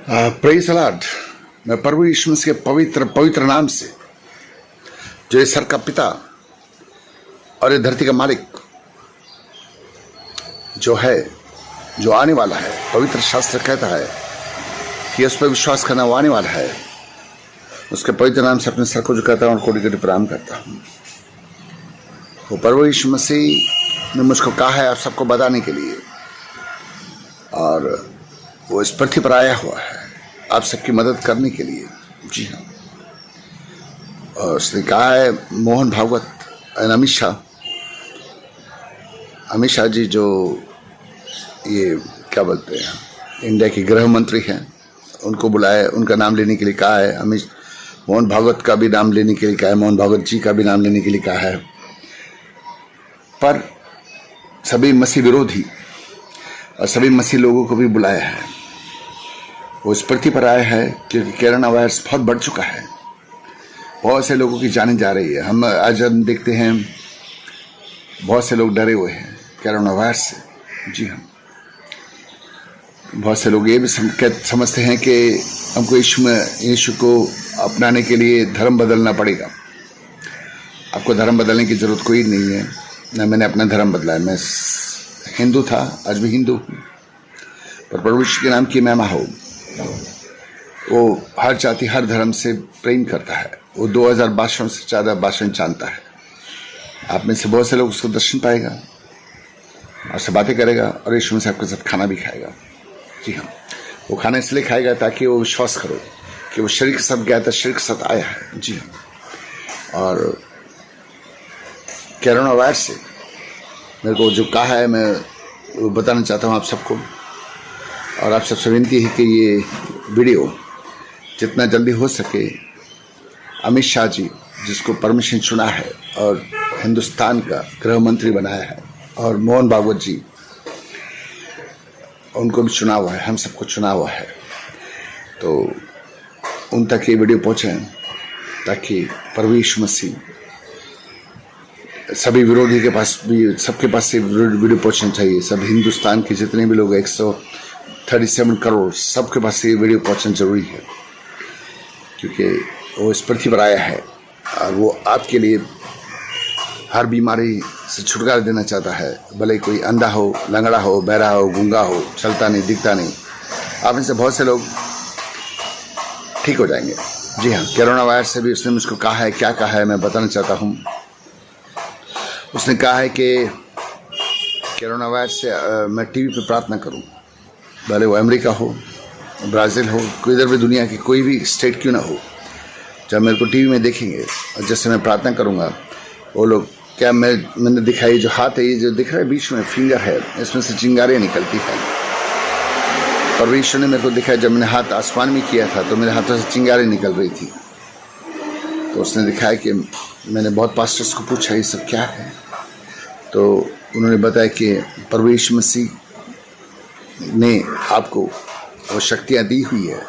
Praise the Lord. मैं प्रभु यीशु मसीह के पवित्र पवित्र नाम से, जो इस सर का पिता और ये धरती का मालिक जो है, जो आने वाला है, पवित्र शास्त्र कहता है कि उस पर विश्वास करना वो आने वाला है, उसके पवित्र नाम से अपने सर को झुकाता हूँ और कोटि कोटि प्रणाम करता हूँ। वो प्रभु यीशु मसीह ने मुझको कहा है आप सबको बताने के लिए, और वो इस पृथ्वी पर आया हुआ है आप सबकी मदद करने के लिए। जी हाँ, और उसने कहा है मोहन भागवत और अमित शाह जी, जो ये क्या बोलते हैं, इंडिया के गृह मंत्री हैं, उनको बुलाया, उनका नाम लेने के लिए कहा है। मोहन भागवत का भी नाम लेने के लिए कहा है, मोहन भागवत जी का भी नाम लेने के लिए कहा है। पर सभी मसीह विरोधी और सभी मसीह लोगों को भी बुलाया है। वो इस पृथ्वी पर आया है क्योंकि कोरोना वायरस बहुत बढ़ चुका है, बहुत से लोगों की जानें जा रही है। हम आज देखते हैं बहुत से लोग डरे हुए हैं कोरोना वायरस से। जी हाँ, बहुत से लोग ये भी समझते हैं कि हमको यीशु को अपनाने के लिए धर्म बदलना पड़ेगा। आपको धर्म बदलने की जरूरत कोई नहीं है। ना मैंने अपना धर्म बदला है, मैं हिंदू था, आज भी हिंदू हूँ, पर प्रभु यीशु के नाम की महिमा हो। वो हर जाति हर धर्म से प्रेम करता है। वो 2000 भाषाओं से ज़्यादा भाषाएं जानता है। आप में से बहुत से लोग उसको दर्शन पाएगा, आपसे बातें करेगा और यीशु मसीह आपके साथ खाना भी खाएगा। जी हाँ, वो खाना इसलिए खाएगा ताकि वो विश्वास करो कि वो शरीर के साथ गया था, शरीर के साथ आया है। जी हाँ, और कोरोना वायरस से मेरे को जो कहा है मैं वो बताना चाहता हूँ आप सबको, और आप सबसे विनती है कि ये वीडियो जितना जल्दी हो सके, अमित शाह जी जिसको परमिशन चुना है और हिंदुस्तान का गृह मंत्री बनाया है, और मोहन भागवत जी उनको भी चुना हुआ है, हम सबको चुना हुआ है, तो उन तक ये वीडियो पहुँचे ताकि प्रभु यीशु मसीह सभी विरोधी के पास भी, सबके पास से वीडियो पहुँचना चाहिए। सब हिंदुस्तान के जितने भी लोग 137 करोड़, सबके पास से ये वीडियो पहुँचना जरूरी है, क्योंकि वो इस पृथ्वी पर आया है और वो आपके लिए हर बीमारी से छुटकारा देना चाहता है। भले कोई अंधा हो, लंगड़ा हो, बहरा हो, गूंगा हो, चलता नहीं, दिखता नहीं, आप इनसे बहुत से लोग ठीक हो जाएंगे। जी हाँ, कोरोना वायरस से भी उसने मुझको कहा है, क्या कहा है मैं बताना चाहता हूँ। उसने कहा है कि कोरोना वायरस से मैं टीवी पे प्रार्थना करूँ, भले वो अमेरिका हो, ब्राज़ील हो, कोई इधर भी दुनिया की कोई भी स्टेट क्यों ना हो, जब मेरे को टीवी में देखेंगे और जैसे मैं प्रार्थना करूँगा, वो लोग क्या मैंने दिखाई जो हाथ है, ये जो दिख रहा है बीच में फिंगर है, इसमें से चिंगारियाँ निकलती हैं। और ईश्वर ने मेरे को दिखाया, जब मैंने हाथ आसमान में किया था तो मेरे हाथों से चिंगारियाँ निकल रही थी। तो उसने दिखाया कि मैंने बहुत पास्टर्स को पूछा ये सब क्या है, तो उन्होंने बताया कि प्रभु यीशु मसीह ने आपको वो शक्तियाँ दी हुई है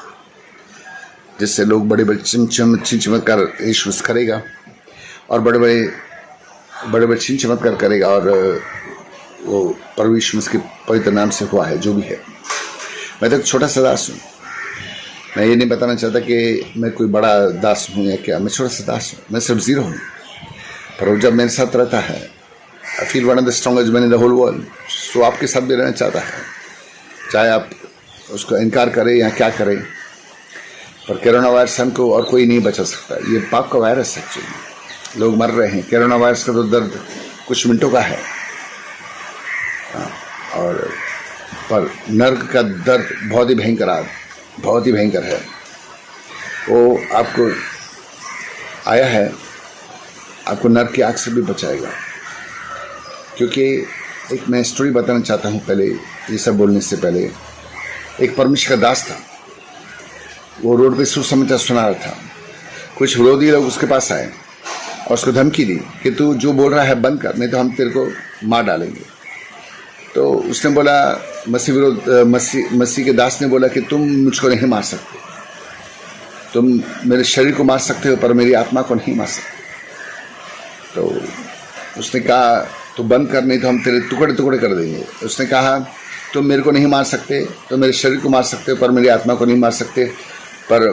जिससे लोग बड़े बड़े चमत्कार यीशु करेगा, और बड़े बड़े चमत्कार करेगा, और वो प्रभु यीशु मसीह के पवित्र नाम से हुआ है जो भी है। मैं तो एक छोटा सा दास हूँ, मैं ये नहीं बताना चाहता कि मैं कोई बड़ा दास हूँ या क्या, मैं छोटा सा दास हूँ, मैं सिर्फ जीरो हूँ। पर वो जब मेरे साथ रहता है, I feel one of the strongest man in the whole world. तो आपके साथ भी रहना चाहता है, चाहे आप उसको इनकार करें या क्या करें। पर कोरोना वायरस हमको और कोई नहीं बचा सकता। ये पाप का वायरस है, एक्चुअली लोग मर रहे हैं। कोरोना वायरस का तो दर्द कुछ मिनटों का है, और पर नर्क का दर्द बहुत ही भयंकर है। वो आपको आया है, आपको नर्क की आग से भी बचाएगा। क्योंकि एक मैं स्टोरी बताना चाहता हूँ पहले, ये सब बोलने से पहले। एक परमेश्वर का दास था, वो रोड पे सुसमाचार सुना रहा था। कुछ विरोधी लोग उसके पास आए और उसको धमकी दी कि तू जो बोल रहा है बंद कर, नहीं तो हम तेरे को मार डालेंगे। तो उसने बोला, मसीह के दास ने बोला कि तुम मुझको नहीं मार सकते, तुम मेरे शरीर को मार सकते हो पर मेरी आत्मा को नहीं मार सकते। तो उसने कहा तो बंद कर, नहीं तो हम तेरे टुकड़े टुकड़े कर देंगे। उसने कहा तुम मेरे को नहीं मार सकते, तुम मेरे शरीर को मार सकते हो पर मेरी आत्मा को नहीं मार सकते। पर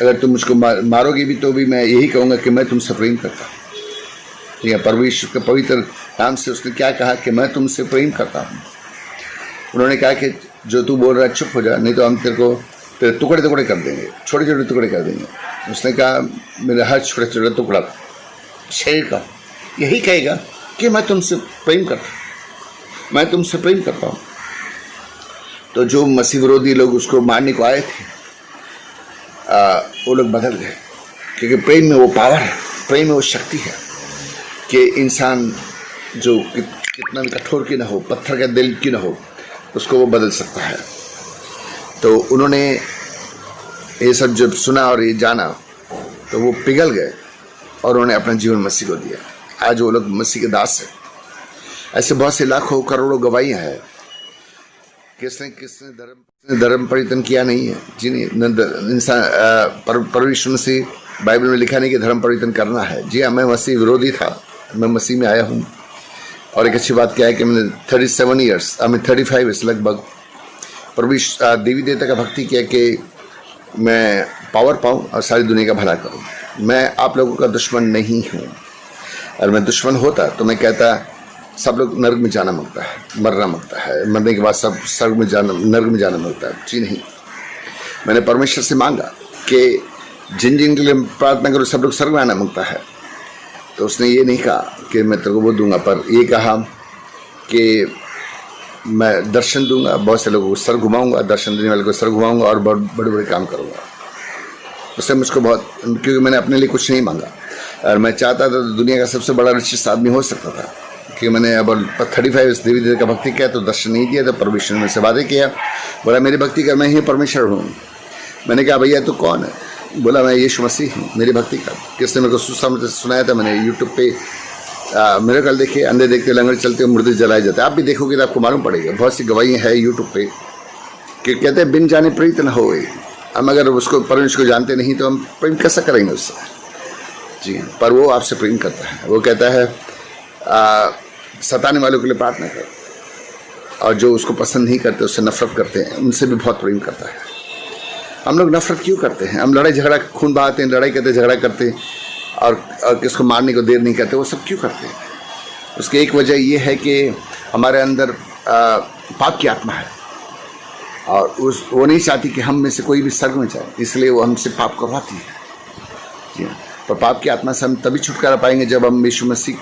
अगर तुम मुझको मारोगे भी तो भी मैं यही कहूँगा कि मैं तुमसे प्रेम करता हूँ। ठीक है, परमेश्वर के पवित्र नाम से उसने क्या कहा कि मैं तुमसे प्रेम करता हूँ। उन्होंने कहा कि जो तू बोल रहा है चुप हो जा, नहीं तो हम तेरे टुकड़े टुकड़े कर देंगे, छोटे छोटे टुकड़े कर देंगे। उसने कहा मेरे हर छोटे छोटे टुकड़ा शरीर का यही कहेगा कि मैं तुमसे प्रेम करता हूँ, मैं तुमसे प्रेम करता हूँ। तो जो मसीह विरोधी लोग उसको मारने को आए थे वो लोग बदल गए, क्योंकि प्रेम में वो पावर है, प्रेम में वो शक्ति है कि इंसान जो कितना भी कठोर की ना हो, पत्थर का दिल की ना हो, उसको वो बदल सकता है। तो उन्होंने ये सब जब सुना और ये जाना तो वो पिघल गए और उन्होंने अपना जीवन मसीह को दिया। आज वो लोग मसीह के दास हैं। ऐसे बहुत से लाखों करोड़ों गवाहियाँ हैं। किसने धर्म परिवर्तन किया नहीं है जी, नहीं। इंसान परमेश्वर मसीह बाइबल में लिखा नहीं कि धर्म परिवर्तन करना है। जी हाँ, मैं मसीह विरोधी था, मैं मसीह में आया हूँ। और एक अच्छी बात क्या है कि मैंने 37 ईयर्स 35 ईयर्स लगभग परमेश्वर देवी देवता का भक्ति किया कि मैं पावर पाऊँ और सारी दुनिया का भला करूँ। मैं आप लोगों का दुश्मन नहीं हूँ। अगर मैं दुश्मन होता तो मैं कहता सब लोग नर्क में जाना मांगता है, मरना मांगता है, मरने के बाद सब स्वर्ग में जाना, नर्क में जाना मांगता है। जी नहीं, मैंने परमेश्वर से मांगा कि जिन जिन के लिए प्रार्थना करूँ सब लोग स्वर्ग में आना मांगता है। तो उसने ये नहीं कहा कि मैं तेरे को वो दूंगा, पर ये कहा कि मैं दर्शन दूंगा, बहुत से लोगों को सर घुमाऊंगा, दर्शन देने वाले को सर घुमाऊंगा और बहुत बड़े बड़े काम करूंगा। उसने मुझको बहुत, क्योंकि मैंने अपने लिए कुछ नहीं मांगा। और मैं चाहता था तो दुनिया का सबसे बड़ा रिचेस्ट आदमी हो सकता था, कि मैंने अब 35 देवी देवता का भक्ति किया तो दर्शन नहीं दिया, तो परमेश्वर ने से वादे किया, बोला मेरी भक्ति कर, मैं ही परमेश्वर हूँ। मैंने कहा भैया तू कौन है? बोला मैं यीशु मसीह हूँ, मेरी भक्ति कर। किसने मेरे को सुसमाचार सुनाया था, मैंने यूट्यूब पे मेरे कल देखिए, अंधे देखते, लंगड़े चलते, मुर्दे जलाए जाते। आप भी देखोगे तो आपको मालूम पड़ेगा, बहुत सी गवाहियाँ है यूट्यूब पे कि कहते हैं बिन जाने प्रीत न होए। हम अगर उसको परमेश्वर को जानते नहीं तो हम प्रेम कैसा करेंगे उससे? जी हाँ, पर वो आपसे प्रेम करता है। वो कहता है सताने वालों के लिए प्रार्थना कर, और जो उसको पसंद नहीं करते, उससे नफरत करते हैं, उनसे भी बहुत प्रेम करता है। हम लोग नफरत क्यों करते हैं? हम लड़ाई झगड़ा, खून बहाते हैं, लड़ाई करते, झगड़ा करते और किसको मारने को देर नहीं करते, वो सब क्यों करते हैं? उसकी एक वजह ये है कि हमारे अंदर पाप की आत्मा है और वो नहीं चाहती कि हम में से कोई भी स्वर्ग में जाए, इसलिए वो हमसे पाप करवाती है। जी हाँ, पर पाप की आत्मा से हम तभी छुटकारा पाएंगे जब हम यीशु मसीह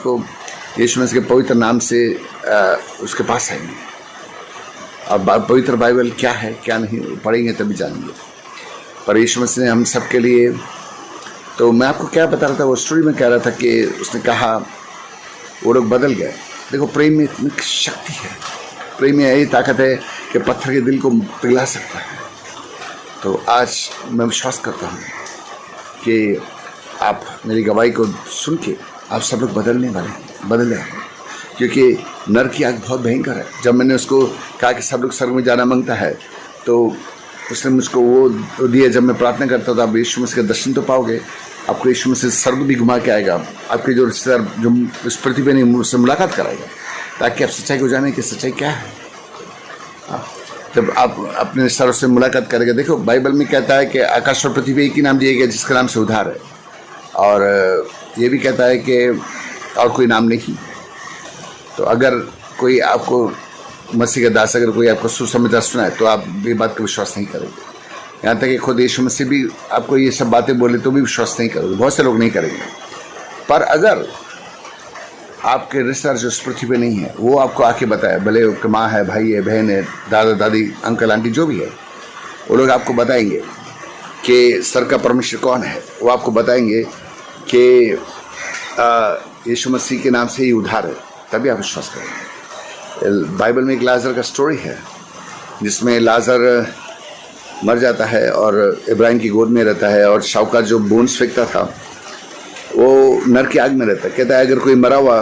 के पवित्र नाम से उसके पास आएंगे। अब पवित्र बाइबल क्या है क्या नहीं पढ़ेंगे तभी जानेंगे। पर यीशु मसीह ने हम सब के लिए, तो मैं आपको क्या बता रहा था, वो स्टोरी में कह रहा था कि उसने कहा वो लोग बदल गए। देखो प्रेम में इतनी शक्ति है, प्रेम में यही ताकत है कि पत्थर के दिल को पिघला सकता है। तो आज मैं विश्वास करता हूँ कि आप मेरी गवाही को सुन के आप सब लोग बदले हैं, क्योंकि नर की आग बहुत भयंकर है। जब मैंने उसको कहा कि सब लोग स्वर्ग में जाना मांगता है तो उसने मुझको वो दिया। जब मैं प्रार्थना करता था आप यीशु मसीह का दर्शन तो पाओगे, आपको यीशु मसीह स्वर्ग भी घुमा के आएगा, आपके जो रिश्तेदार जो इस पृथ्वी पे नहीं मुझसे मुलाकात कराएगा, ताकि आप सच्चाई को जाने कि सच्चाई क्या है। जब आप अपने रिश्तेदारों से मुलाकात करेंगे, देखो बाइबल में कहता है कि आकाश और पृथ्वी पे एक ही नाम दिया गया जिसका नाम से उद्धार है, और ये भी कहता है कि और कोई नाम नहीं। तो अगर कोई आपको मसीह का दास, अगर कोई आपको सुसमाचार सुनाए तो आप ये बात का विश्वास नहीं करेंगे। यहाँ तक कि खुद यीशु मसीह भी आपको ये सब बातें बोले तो भी विश्वास नहीं करोगे, बहुत से लोग नहीं करेंगे। पर अगर आपके रिश्तेदार जो इस पृथ्वी पे नहीं है वो आपको आके बताए, भले उसकी माँ है, भाई है, बहन है, दादा दादी, अंकल आंटी जो भी है, वो लोग आपको बताएंगे कि सर का परमेश्वर कौन है। वो आपको बताएंगे कि यीशु मसीह के नाम से ही उद्धार है, तभी आप विश्वास करेंगे। बाइबल में एक लाजर का स्टोरी है जिसमें लाजर मर जाता है और इब्राहिम की गोद में रहता है, और शाहूकार जो बोन्स फेंकता था वो नर की आग में रहता है। कहता है अगर कोई मरा हुआ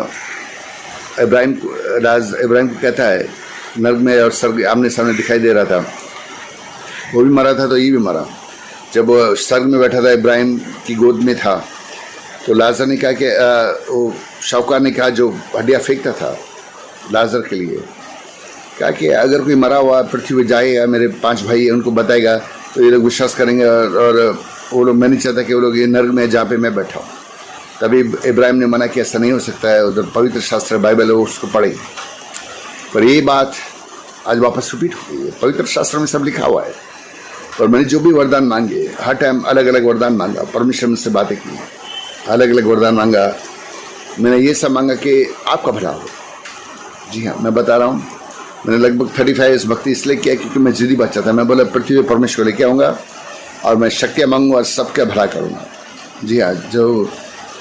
इब्राहिम को कहता है नर्क में और स्वर्ग आमने सामने दिखाई दे रहा था, वो भी मरा था तो ये भी मरा। जब वो स्वर्ग में बैठा था, इब्राहिम की गोद में था, तो लाजर ने कहा कि वो शाहूकार ने कहा जो हड्डियाँ फेंकता था लाजर के लिए, कहा कि अगर कोई मरा हुआ पृथ्वी पे जाएगा, मेरे 5 भाई हैं, उनको बताएगा तो ये लोग विश्वास करेंगे और वो लोग, मैं नहीं चाहता कि वो लोग ये नर्क में जहाँ पे मैं बैठा हूँ। तभी इब्राहिम ने मना किया, ऐसा नहीं हो सकता है, उधर पवित्र शास्त्र बाइबल है, उसको पढ़ेंगे। पर ये बात आज वापस रिपीट हो गई है। पवित्र शास्त्र में सब लिखा हुआ है। और मैंने जो भी वरदान मांगे, हर टाइम अलग अलग वरदान मांगा, परमेश्वर मुझसे बातें की, अलग अलग वरदान मांगा। मैंने ये सब मांगा कि आपका भला हो। जी हाँ, मैं बता रहा हूँ, मैंने लगभग 35 भक्ति इसलिए किया क्योंकि मैं जिद्दी बच्चा था। मैं बोला पृथ्वी पर परमेश्वर लेके आऊँगा और मैं शक्तियाँ मांगूंगा और सबका भला करूँगा। जी हाँ, जो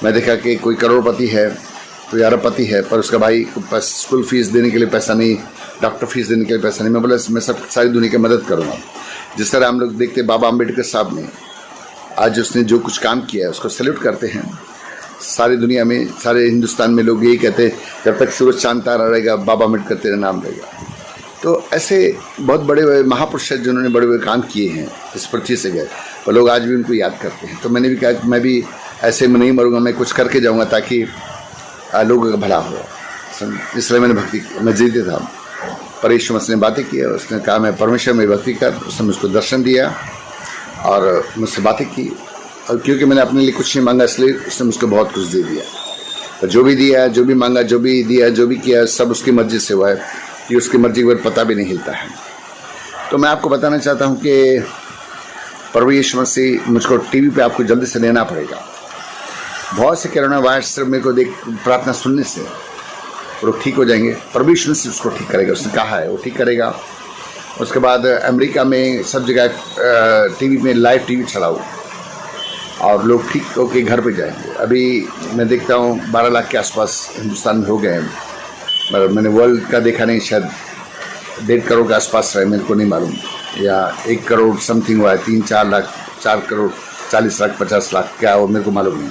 मैं देखा कि कोई करोड़पति है, कोई अरबपति है, पर उसका भाई को पास स्कूल फीस देने के लिए पैसा नहीं, डॉक्टर फीस देने के लिए पैसा नहीं। मैं बोला मैं सब सारी दुनिया की मदद करूँगा। जिस तरह हम लोग देखते बाबा अम्बेडकर साहब ने आज उसने जो कुछ काम किया है उसको सैल्यूट करते हैं। सारी दुनिया में, सारे हिंदुस्तान में लोग यही कहते हैं, जब तक सूरज चांद तारा रहेगा बाबा अम्बेडकर तेरा नाम रहेगा। तो ऐसे बहुत बड़े बड़े महापुरुष हैं जिन्होंने बड़े बड़े काम किए हैं इस पृथ्वी से गए, और लोग आज भी उनको याद करते हैं। तो मैंने भी कहा कि मैं भी ऐसे में नहीं मरूंगा, मैं कुछ करके जाऊंगा ताकि लोगों का भला हो। इसलिए मैंने भक्ति की। मैं जीते था, पर यीशु मसीह ने बातें की, उसने कहा मैं परमेश्वर में भक्ति कर। उसने मुझको दर्शन दिया और मुझसे बातें की, और क्योंकि मैंने अपने लिए कुछ नहीं मांगा इसलिए उसने मुझको बहुत कुछ दे दिया। और जो भी दिया, जो भी मांगा, जो भी दिया, जो भी किया, सब उसकी मर्जी से हुआ है। कि उसकी मर्जी के बाद पता भी नहीं हिलता है। तो मैं आपको बताना चाहता हूँ कि प्रभु यीशु मसीह मुझको टीवी पे आपको जल्दी से लेना पड़ेगा। बहुत से कोरोना वायरस मेरे को देख प्रार्थना सुनने से वो लोग ठीक हो जाएंगे। प्रभु यीशु मसीह उसको ठीक करेगा, उसने कहा है वो ठीक करेगा। उसके बाद अमेरिका में सब जगह टीवी में लाइव टीवी चलाओ और लोग ठीक होकर घर पे जाएंगे। अभी मैं देखता हूँ 12 लाख के आसपास हिंदुस्तान में हो गए हैं, मगर मैंने वर्ल्ड का देखा नहीं, शायद 1.5 करोड़ के आसपास रहे, मेरे को नहीं मालूम, या 1 करोड़ समथिंग हुआ है, 3-4 लाख, 4 करोड़ 40 लाख 50 लाख क्या हो मेरे को मालूम नहीं।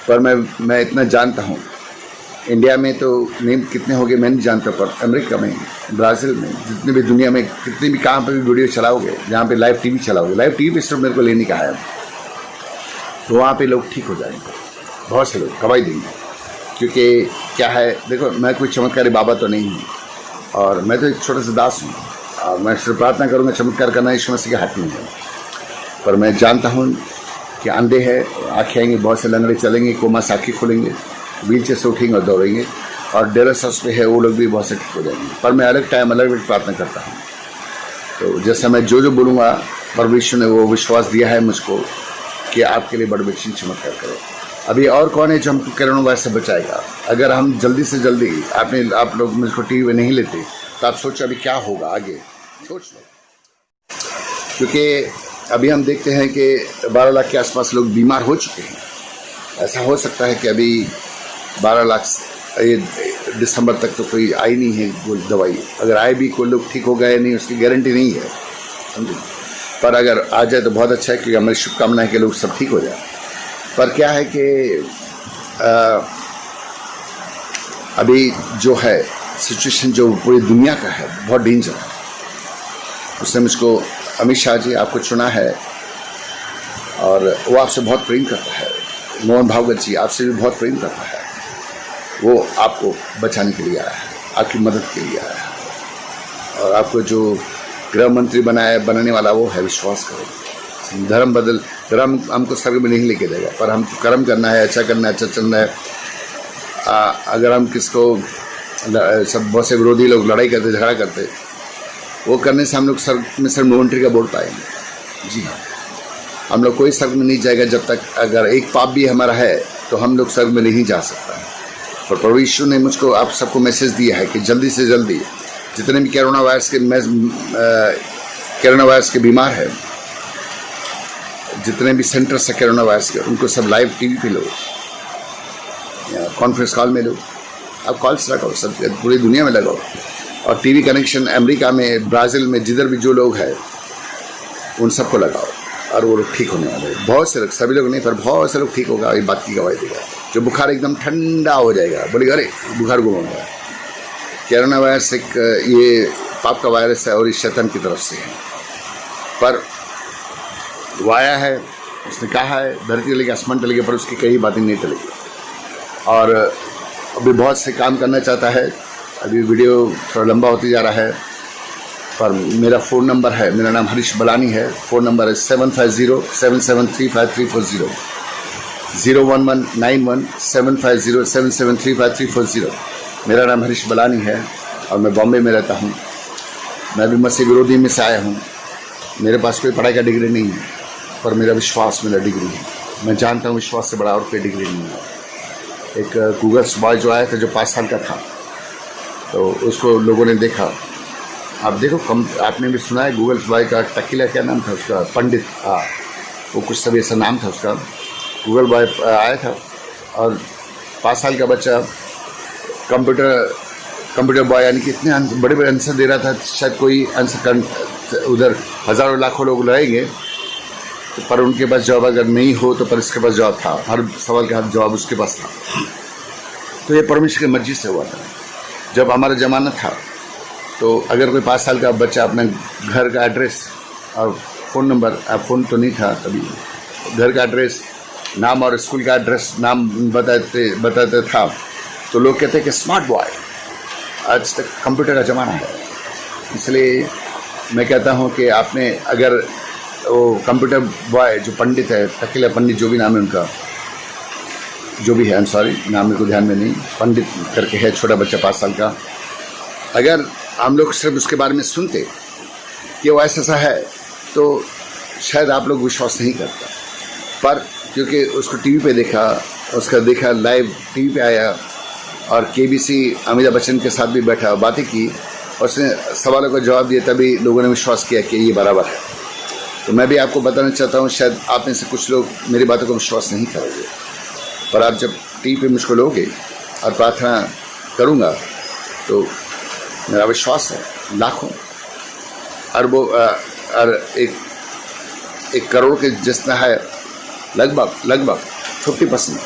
पर मैं इतना जानता हूँ, इंडिया में तो नेम कितने हो गए मैं नहीं जानता, पर अमेरिका में, ब्राज़ील में, जितने भी दुनिया में कितने भी कहाँ पर भी वीडियो चलाओगे, जहाँ पे लाइव टीवी चलाओगे, लाइव टीवी पे सिर्फ मेरे को लेने का है, तो वहाँ पे लोग ठीक हो जाएंगे। बहुत से लोग गवाही देंगे। क्योंकि क्या है, देखो मैं कोई चमत्कारी बाबा तो नहीं हूँ, और मैं तो एक छोटे से दास हूँ, और मैं सिर्फ प्रार्थना करूँगा, चमत्कार करना यीशु मसीह के हाथ में है। पर मैं जानता हूँ कि अंधे हैं आँखें आएंगी, बहुत से लंगड़े चलेंगे, कोमा से आँखें खुलेंगे, व्हील चेयर से उठेंगे और दौड़ेंगे, और डेरस पे है वो लोग भी बहुत से ठीक हो जाएंगे। पर मैं अलग टाइम अलग वक्त प्रार्थना करता हूँ। तो जैसे मैं जो बोलूँगा, परमेश्वर ने वो विश्वास दिया है मुझको कि आपके लिए बड़े बच्चे चमत्कार करें। अभी और कौन है जो हमको कोरोना वायरस से बचाएगा? अगर हम जल्दी से जल्दी आप लोग मुझको टीवी में नहीं लेते तो आप सोचो अभी क्या होगा आगे, सोच लो। क्योंकि अभी हम देखते हैं कि 12 लाख के आसपास लोग बीमार हो चुके हैं। ऐसा हो सकता है कि अभी 12 लाख ये दिसंबर तक तो कोई आई नहीं है दवाई, अगर आए भी कोई लोग ठीक हो गए नहीं, उसकी गारंटी नहीं है, समझे। पर अगर आ जाए तो बहुत अच्छा है, क्योंकि हमारी शुभकामना है कि लोग सब ठीक हो जाए। पर क्या है कि अभी जो है सिचुएशन जो पूरी दुनिया का है बहुत डेंजर है। उसने मुझको अमित शाह जी आपको चुना है और वो आपसे बहुत प्रेम करता है। मोहन भागवत जी आपसे भी बहुत प्रेम करता है। वो आपको बचाने के लिए आया है, आपकी मदद के लिए आया है। और आपको जो गृह मंत्री बनाने वाला वो है, विश्वास करो। धर्म हमको स्वर्ग में नहीं लेके जाएगा, पर हमको कर्म करना है, अच्छा करना है, अच्छा चलना है। अगर हम किसको सब बहुत से विरोधी लोग लड़ाई करते, झगड़ा करते, वो करने से हम लोग स्वर्ग में सिर्फ नो एंट्री का बोर्ड पाएंगे। जी हाँ, हम लोग कोई स्वर्ग में नहीं जाएगा जब तक अगर एक पाप भी हमारा है तो हम लोग स्वर्ग में नहीं जा सकता है। और प्रभु यीशु ने मुझको आप सबको मैसेज दिया है कि जल्दी से जल्दी जितने भी कोरोना वायरस के बीमार है, जितने भी सेंटर से कोरोना वायरस के, उनको सब लाइव टीवी पे लो या कॉन्फ्रेंस कॉल में लो। आप कॉल्स लगाओ, सब पूरी दुनिया में लगाओ। और टीवी कनेक्शन अमेरिका में, ब्राज़ील में, जिधर भी जो लोग हैं उन सबको लगाओ, और वो लोग ठीक होने वाले हैं। बहुत से लोग, सभी लोग नहीं, पर बहुत से लोग ठीक होगा। ये बात की गवाही देगा। जो बुखार एकदम ठंडा हो जाएगा, बोलेगा अरे बुखार गुम हो गया। कोरोना वायरस एक ये पाप का वायरस है और इस शैतान की तरफ से है। पर वो आया है, उसने कहा है धरती टलेगी, आसमान टलेगी, पर उसकी कई बातें नहीं टलेगी। और अभी बहुत से काम करना चाहता है, अभी वीडियो थोड़ा लंबा होते जा रहा है, पर मेरा फ़ोन नंबर है, मेरा नाम हरीश बलानी है। फ़ोन नंबर है 7507735340, 011917507735340। मेरा नाम हरीश बलानी है और मैं बॉम्बे में रहता हूँ। मैं भी मसीह विरोधी में से आया हूँ। मेरे पास कोई पढ़ाई का डिग्री नहीं है, पर मेरा विश्वास मेरा डिग्री है। मैं जानता हूँ विश्वास से बड़ा और कोई डिग्री नहीं है। एक गूगल्स बॉय जो आया था, जो 5 साल का था, तो उसको लोगों ने देखा। आप देखो, आपने भी सुना है गूगल्स बॉय का, टकीला क्या नाम था उसका, पंडित, हाँ वो कुछ सब ऐसा नाम था उसका। गूगल बॉय आया था और 5 साल का बच्चा कंप्यूटर बॉय यानी कि इतने बड़े बड़े आंसर दे रहा था, शायद कोई आंसर उधर हज़ारों लाखों लोग रहेंगे, पर उनके पास जवाब अगर नहीं हो तो पर इसके पास जवाब था। हर सवाल का जवाब उसके पास था। तो ये परमेश्वर की मर्जी से हुआ था। जब हमारा ज़माना था तो अगर कोई 5 साल का बच्चा अपने घर का एड्रेस और फ़ोन नंबर, फ़ोन तो नहीं था तभी, घर का एड्रेस, नाम और स्कूल का एड्रेस, नाम बताते था, तो लोग कहते कि स्मार्ट बॉय। आज तक कंप्यूटर का ज़माना है, इसलिए मैं कहता हूँ कि आपने अगर वो कंप्यूटर बॉय जो पंडित है, टकीला पंडित जो भी नाम है उनका, जो भी है, आई एम सॉरी नाम मेरे को ध्यान में नहीं, पंडित करके है, छोटा बच्चा 5 साल का। अगर हम लोग सिर्फ उसके बारे में सुनते कि वो ऐसा है तो शायद आप लोग विश्वास नहीं करता, पर क्योंकि उसको टीवी पे देखा, उसका देखा लाइव टीवी पे आया और KBC अमिताभ बच्चन के साथ भी बैठा, बातें की, और उसने सवालों का जवाब दिया, तभी लोगों ने विश्वास किया कि ये बराबर है। तो मैं भी आपको बताना चाहता हूँ, शायद आप में से कुछ लोग मेरी बातों को विश्वास नहीं करोगे, पर आप जब टीवी पे मुझको लोगे और प्रार्थना करूँगा तो मेरा विश्वास है लाखों अरबों और एक करोड़ के जितना है, लगभग 50%,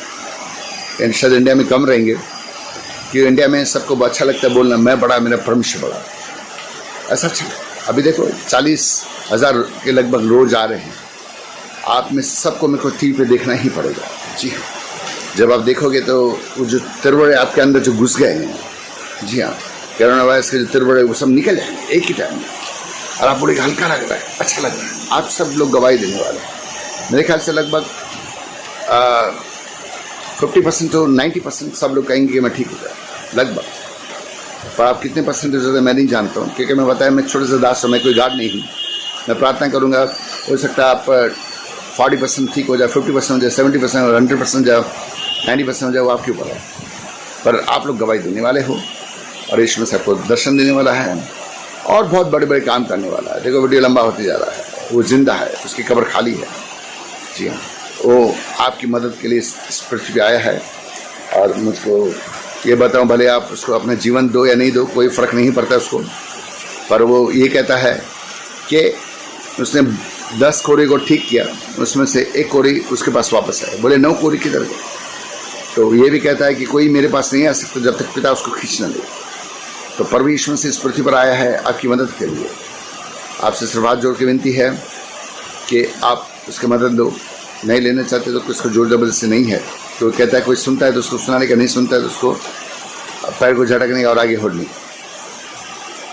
यानी शायद इंडिया में कम रहेंगे, क्योंकि इंडिया में सबको अच्छा लगता है बोलना, मैं बड़ा, मेरा परमेश्वर बड़ा, ऐसा अच्छा। अभी देखो 40,000 के लगभग रोज आ रहे हैं। आप में सबको मेरे को टीवी पे देखना ही पड़ेगा। जी हाँ, जब आप देखोगे तो वो जो तिरवड़े आपके अंदर जो घुस गए हैं, जी हाँ, कोरोना वायरस के जो तिरवड़े वो सब निकल जाएंगे एक ही टाइम में, और आप बोलेंगे हल्का लग रहा है, अच्छा लग रहा है। आप सब लोग गवाही देने वाले हैं। मेरे ख्याल से लगभग 50% तो 90% सब लोग कहेंगे कि मैं ठीक हो गया, लगभग। पर आप कितने परसेंटेज होते हैं मैं नहीं जानता हूँ, क्योंकि मैं बताया मैं छोटे से दास हूँ, मैं कोई गार्ड नहीं हूँ। मैं प्रार्थना करूँगा, हो सकता है आप 40% ठीक हो जाए, 50% हो जाए, 70% और 100% जाओ, 90% हो जाए, वो आपके ऊपर है। पर आप लोग गवाही देने वाले हो और यीशु मसीह आपको दर्शन देने वाला है और बहुत बड़े बड़े काम करने वाला है। देखो वीडियो लंबा होते जा रहा है, वो जिंदा है, उसकी कब्र खाली है। जी हाँ, वो आपकी मदद के लिए इस पृथ्वी पे आया है। और मुझको ये बताऊं, भले आप उसको अपना जीवन दो या नहीं दो, कोई फ़र्क नहीं पड़ता उसको, पर वो ये कहता है कि उसने 10 कोढ़ी को ठीक किया, उसमें से 1 कोढ़ी उसके पास वापस है। बोले 9 कोढ़ी किधर गए? तो ये भी कहता है कि कोई मेरे पास नहीं आ सकता जब तक पिता उसको खींच न दे। तो प्रभु यीशु से इस पृथ्वी पर आया है आपकी मदद के लिए। आपसे सिर्फ हाथ जोड़ के विनती है कि आप उसकी मदद दो। नहीं लेना चाहते तो उसको जोर जबरदस्ती नहीं है। तो कहता है कोई सुनता है तो उसको सुनाने का, नहीं सुनता है तो उसको पैर को झटकने का और आगे होने।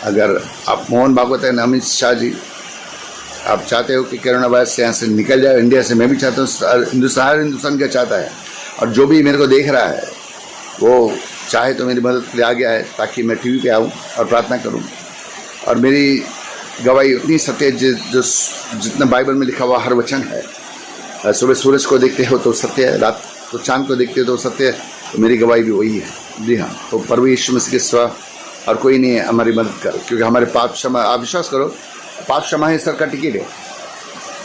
अगर आप मोहन भागवत है, अमित शाह जी, आप चाहते हो कि कोरोना वायरस से यहाँ से निकल जाए इंडिया से, मैं भी चाहता हूँ, हर हिंदुस्तान क्या चाहता है। और जो भी मेरे को देख रहा है वो चाहे तो मेरी मदद के लिए आ गया है, ताकि मैं टीवी पे आऊँ और प्रार्थना करूँ। और मेरी गवाही उतनी सत्य है जो जितना बाइबल में लिखा हुआ हर वचन है। सुबह सूरज को देखते हो तो सत्य है, रात को चांद को देखते हो तो सत्य है, तो मेरी गवाही भी वही है। जी हाँ, तो प्रभु यीशु मसीह के सिवा और कोई नहीं है हमारी मदद कर, क्योंकि हमारे पाप क्षमा, आप विश्वास करो, पाप क्षमा ही सर का टिकट है।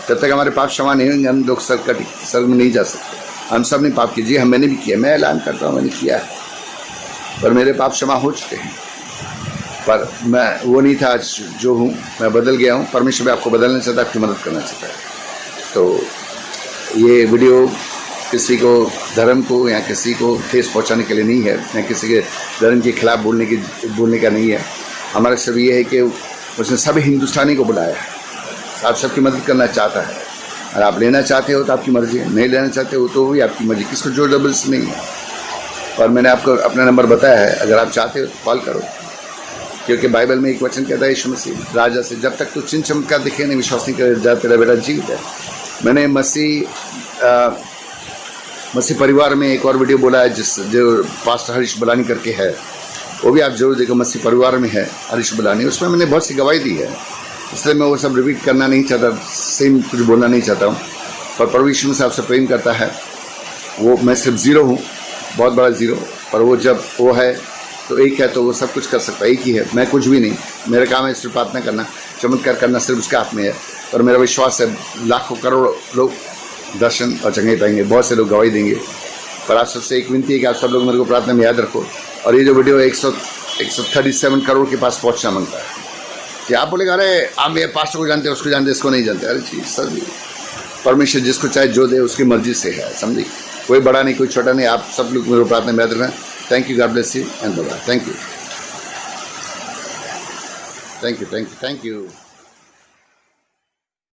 जब तक हमारे पाप क्षमा नहीं होंगे हम लोग सर में नहीं जा सकते। हम सब ने पाप किया, जी हाँ, मैंने भी किया, मैं ऐलान करता हूँ मैंने किया है, पर मेरे पाप क्षमा हो चुके हैं। पर मैं वो नहीं था आज जो हूँ, मैं बदल गया हूँ। परमेश्वर भी आपको बदलना चाहता है, आपकी मदद करना चाहता है। तो ये वीडियो किसी को धर्म को या किसी को ठेस पहुंचाने के लिए नहीं है, या किसी के धर्म के खिलाफ बोलने का नहीं है। हमारा सब ये है कि उसने सभी हिंदुस्तानी को बुलाया है, आप सबकी मदद करना चाहता है। और आप लेना चाहते हो तो आपकी मर्जी है, नहीं लेना चाहते हो तो भी आपकी मर्जी, किसको जोर जबरदस्ती नहीं है। और मैंने आपको अपना नंबर बताया है, अगर आप चाहते हो तो कॉल करो। क्योंकि बाइबल में एक वचन कहता है यीशु मसीह राजा से, जब तक तू चिन्ह चमत्कार दिखे नहीं विश्वास नहीं करे जा तेरा बेटा जीवित है। मैंने मसीह परिवार में एक और वीडियो बोला है जो पास्टर हरीश बलानी करके है, वो भी आप जरूर देखो, मसीह परिवार में है हरीश बलानी, उसमें मैंने बहुत सी गवाही दी है, इसलिए मैं वो सब रिपीट करना नहीं चाहता, सेम कुछ बोलना नहीं चाहता हूँ। पर प्रभु यीशु मसीह आपसे प्रेम करता है, वो मैं सिर्फ ज़ीरो हूँ, बहुत बड़ा ज़ीरो, पर वो जब वो है तो एक है तो वो सब कुछ कर सकता है, एक ही है, मैं कुछ भी नहीं, मेरा काम है सिर्फ प्रार्थना करना, चमत्कार करना सिर्फ उसके हाथ में है। पर मेरा विश्वास है लाखों करोड़ों लोग दर्शन और चंगाई पाएंगे, बहुत से लोग गवाही देंगे। पर आप सबसे एक विनती है कि आप सब लोग मेरे को प्रार्थना में याद रखो। और ये जो वीडियो 137 करोड़ के पास पहुंचना मांगता है कि आप बोलेगा अरे आप मेरे पास्टर को जानते हैं, उसको जानते हैं, इसको नहीं जानते, अरे चीज सर परमेश्वर जिसको चाहे जो दे उसकी मर्जी से है, समझी, कोई बड़ा नहीं कोई छोटा नहीं। आप सब लोग मेरे को प्रार्थना में याद रखना। Thank you, God bless you and bye. Thank you, thank you, thank you, thank you.